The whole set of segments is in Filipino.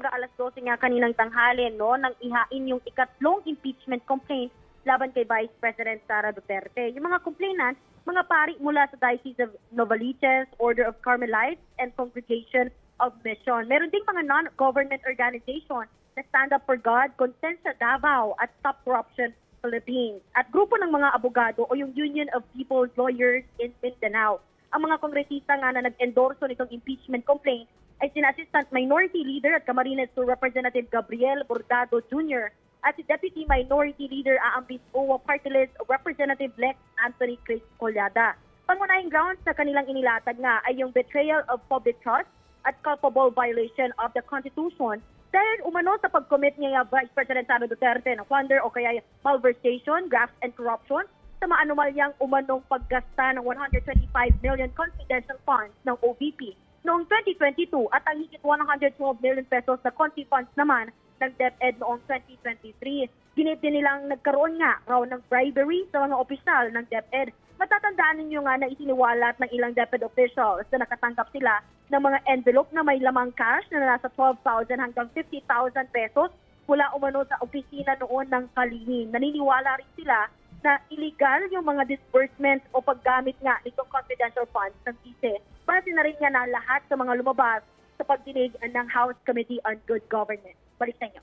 mag-aalas 12 nga kaninang tanghali, no, nang ihain yung ikatlong impeachment complaint laban kay Vice President Sara Duterte. Yung mga complainant, mga pari mula sa Diocese of Novaliches, Order of Carmelites, and Congregation of Mission. Meron ding mga non-government organization na Stand Up for God, Konsensya Davao, at Stop Corruption Philippines. At grupo ng mga abogado o yung Union of People's Lawyers in Mindanao. Ang mga kongresista nga na nag-endorso nitong impeachment complaint ay sina Assistant Minority Leader at Camarines Sur Representative Gabriel Bordado Jr. at si Deputy Minority Leader Aambis OWA Party List Representative Lex Anthony Craig Collada. Pangunahing grounds na kanilang inilatag nga ay yung betrayal of public trust at culpable violation of the Constitution dahil umano sa pag-commit niya Vice President Sara Duterte ng plunder o kaya malversation, graft and corruption sa maanumalyang umanong paggasta ng 125 million confidential funds ng OVP noong 2022 at ang higit 112 million pesos na conti funds naman ng DepEd noong 2023. Ginit din nilang nagkaroon nga raw ng bribery sa mga opisyal ng DepEd. Matatandaan ninyo nga na isiniwalat ng ilang DepEd officials na nakatanggap sila ng mga envelope na may lamang cash na nasa 12,000 hanggang 50,000 pesos mula umano sa opisina noon ng Kalihim. Naniniwala rin sila na illegal yung mga disbursements o paggamit nga nitong confidential funds ng PISE. Base na rin nga na lahat sa mga lumabas sa pagdinig ng House Committee on Good Governance. Balik sa inyo.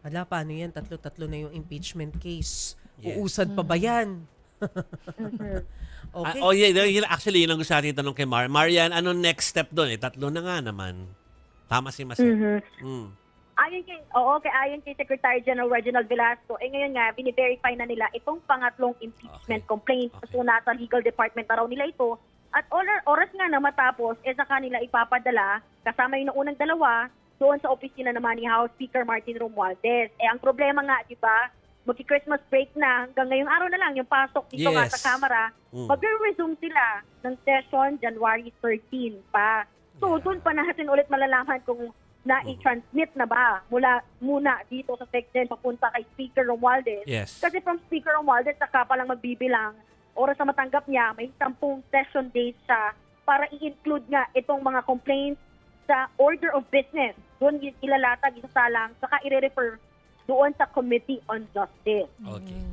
Wala, paano yan? Tatlo-tatlo na yung impeachment case. Yes. Uusad pa ba yan? Okay. Actually, yun ang gusto natin tanong kay Marian, anong next step doon? Tatlo na nga naman. Tama si Masen. Ayon kay Secretary General Reginald Velasco, ngayon nga, bini-verify na nila itong pangatlong impeachment complaint. So, nasa legal department na raw nila ito. At oras nga na matapos, sa kanila ipapadala, kasama yung unang dalawa, doon sa opisina naman ni House Speaker Martin Romualdez. Ang problema nga, di ba, magki-Christmas break na, hanggang ngayong araw na lang, yung pasok dito nga sa Kamara, mag-resume sila ng session January 13 pa. So, doon pa natin ulit malalaman kung na-i-transmit na ba muna dito sa SecGen papunta kay Speaker Romualdez. Yes. Kasi from Speaker Romualdez, saka pa lang magbibilang, oras na matanggap niya, may 10 session days siya para i-include nga itong mga complaints sa order of business. Doon ilalatag, isasalang, saka i-refer doon sa Committee on Justice. Okay.